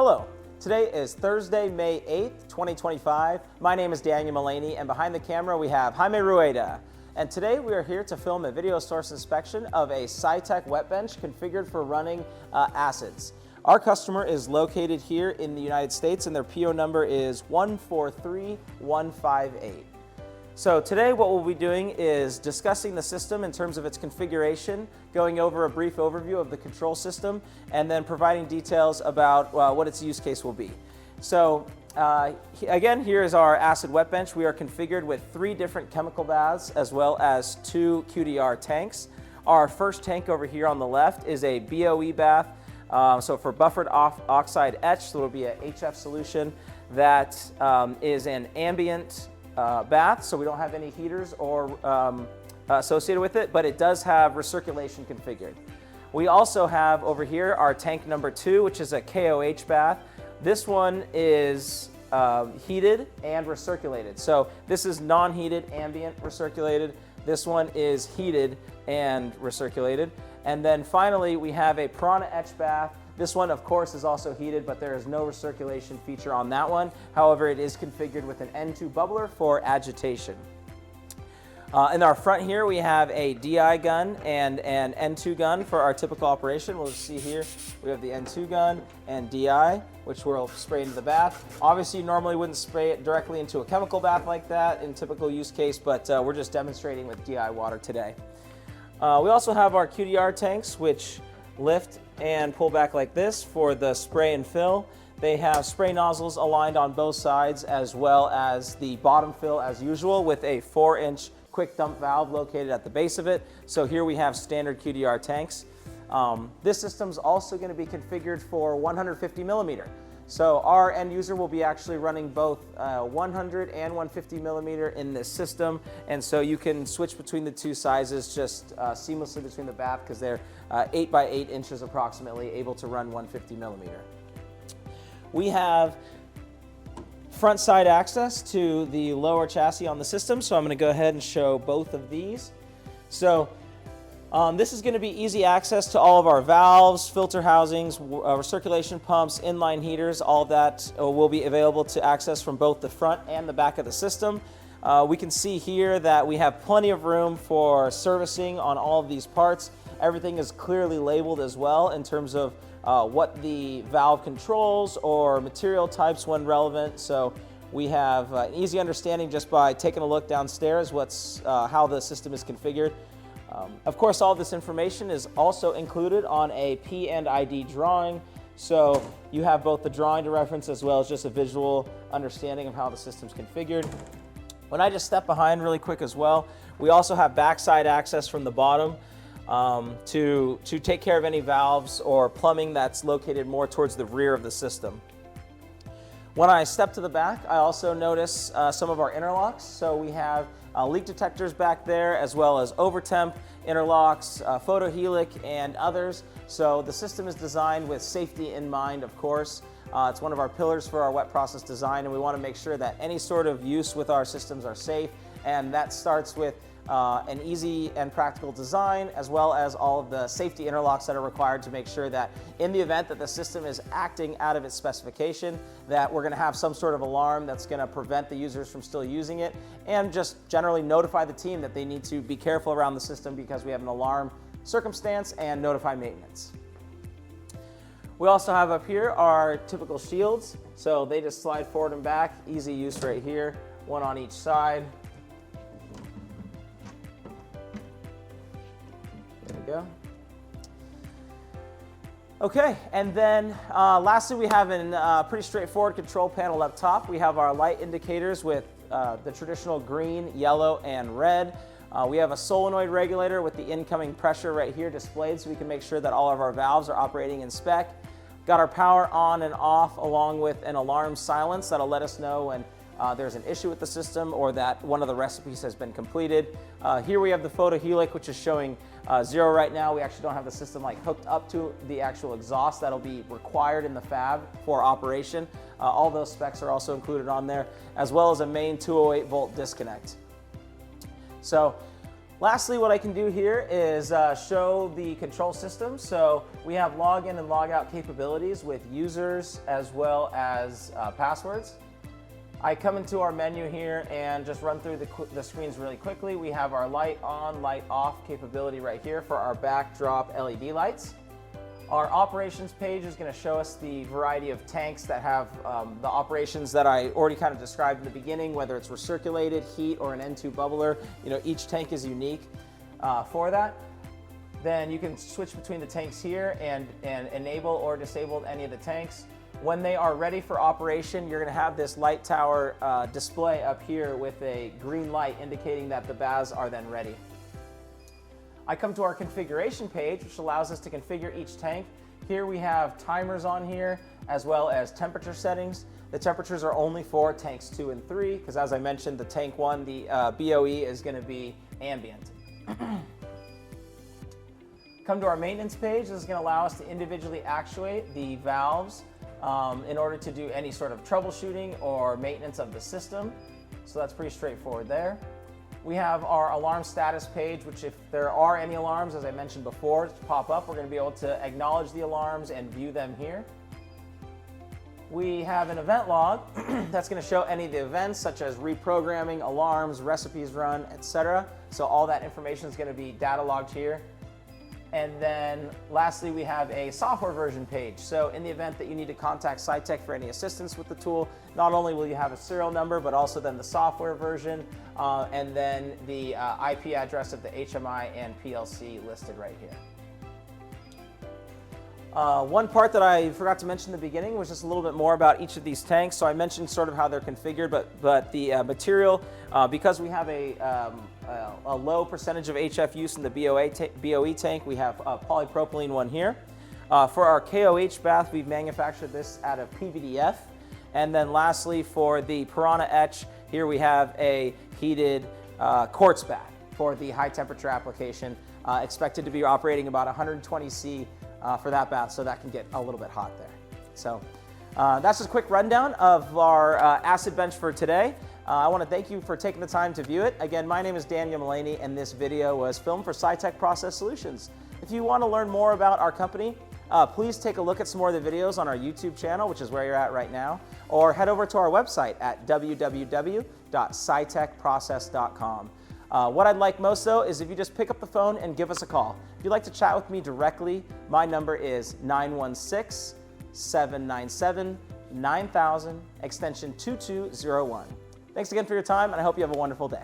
Hello, today is Thursday, May 8th, 2025. My name is Daniel Mullany, and behind the camera we have Jaime Rueda. And today we are here to film a video source inspection of a Sitek wet bench configured for running acids. Our customer is located here in the United States and their PO number is 143158. So today what we'll be doing is discussing the system in terms of its configuration, going over a brief overview of the control system, and then providing details about what its use case will be. So again, here is our acid wet bench. We are configured with 3 different chemical baths as well as 2 QDR tanks. Our first tank over here on the left is a BOE bath, so for buffered oxide etch, so it'll be a HF solution that is an ambient bath, so we don't have any heaters or associated with it, but it does have recirculation configured. We also have over here our tank number 2, which is a KOH bath. This one is heated and recirculated. So this is non-heated, ambient, recirculated. This one is heated and recirculated. And then finally, we have a piranha etch bath. This one, of course, is also heated, but there is no recirculation feature on that one. However, it is configured with an N2 bubbler for agitation. In our front here, we have a DI gun and an N2 gun for our typical operation. We'll see here, we have the N2 gun and DI, which we'll spray into the bath. Obviously, you normally wouldn't spray it directly into a chemical bath like that in typical use case, but we're just demonstrating with DI water today. We also have our QDR tanks, which lift and pull back like this for the spray and fill. They have spray nozzles aligned on both sides as well as the bottom fill as usual with a 4-inch quick dump valve located at the base of it. So here we have standard QDR tanks. This system's also going to be configured for 150 millimeter. So our end user will be actually running both 100 and 150 millimeter in this system, and so you can switch between the 2 sizes just seamlessly between the bath because they're 8 by 8 inches approximately, able to run 150 millimeter. We have front side access to the lower chassis on the system, so I'm going to go ahead and show both of these. So this is going to be easy access to all of our valves, filter housings, recirculation pumps, inline heaters. All of that will be available to access from both the front and the back of the system. We can see here that we have plenty of room for servicing on all of these parts. Everything is clearly labeled as well in terms of what the valve controls or material types when relevant. So we have an easy understanding just by taking a look downstairs how the system is configured. Of course, all this information is also included on a P&ID drawing, so you have both the drawing to reference as well as just a visual understanding of how the system's configured. When I just step behind really quick as well, we also have backside access from the bottom to take care of any valves or plumbing that's located more towards the rear of the system. When I step to the back, I also notice some of our interlocks. So we have leak detectors back there, as well as overtemp interlocks, photohelic, and others. So the system is designed with safety in mind, of course. It's one of our pillars for our wet process design, and we want to make sure that any sort of use with our systems are safe, and that starts with an easy and practical design, as well as all of the safety interlocks that are required to make sure that in the event that the system is acting out of its specification, that we're going to have some sort of alarm that's going to prevent the users from still using it, and just generally notify the team that they need to be careful around the system because we have an alarm circumstance, and notify maintenance. We also have up here our typical shields, so they just slide forward and back, easy use right here, one on each side. There we go. Okay, and then lastly we have a pretty straightforward control panel up top. We have our light indicators with the traditional green, yellow, and red. We have a solenoid regulator with the incoming pressure right here displayed so we can make sure that all of our valves are operating in spec. Got our power on and off along with an alarm silence that'll let us know when there's an issue with the system or that one of the recipes has been completed. Here we have the photohelic, which is showing 0 right now. We actually don't have the system hooked up to the actual exhaust that'll be required in the fab for operation. All those specs are also included on there, as well as a main 208 volt disconnect. So lastly, what I can do here is show the control system. So we We have login and logout capabilities with users as well as passwords. I come into our menu here and just run through the screens really quickly. We have our light on, light off capability right here for our backdrop LED lights. Our operations page is going to show us the variety of tanks that have the operations that I already kind of described in the beginning, whether it's recirculated, heat, or an N2 bubbler. You know, each tank is unique for that. Then you can switch between the tanks here and enable or disable any of the tanks. When they are ready for operation, you're going to have this light tower display up here with a green light indicating that the baths are then ready. I come to our configuration page, which allows us to configure each tank. Here we have timers on here, as well as temperature settings. The temperatures are only for tanks 2 and 3, because as I mentioned, the tank 1, the BOE, is going to be ambient. Come to our maintenance page. This is going to allow us to individually actuate the valves in order to do any sort of troubleshooting or maintenance of the system. So that's pretty straightforward there. We have our alarm status page, which if there are any alarms, as I mentioned before, to pop up, we're going to be able to acknowledge the alarms and view them here. We have an event log that's going to show any of the events, such as reprogramming, alarms, recipes run, etc. So all that information is going to be data logged here. And then lastly, we have a software version page. So in the event that you need to contact Sitek for any assistance with the tool, not only will you have a serial number, but also then the software version, and then the IP address of the HMI and PLC listed right here. One part that I forgot to mention in the beginning was just a little bit more about each of these tanks. So I mentioned sort of how they're configured, but the material, because we have a low percentage of HF use in the BOE tank, we have a polypropylene one here. For our KOH bath, we've manufactured this out of PVDF. And then lastly, for the Piranha etch, here we have a heated quartz bath for the high temperature application, expected to be operating about 120 C for that bath, so that can get a little bit hot there. So that's just a quick rundown of our acid bench for today. I want to thank you for taking the time to view it. Again, my name is Daniel Mullany, and this video was filmed for Sitek Process Solutions. If you want to learn more about our company, please take a look at some more of the videos on our YouTube channel, which is where you're at right now, or head over to our website at www.sitekprocess.com. What I'd like most, though, is if you just pick up the phone and give us a call. If you'd like to chat with me directly, my number is 916-797-9000, extension 2201. Thanks again for your time, and I hope you have a wonderful day.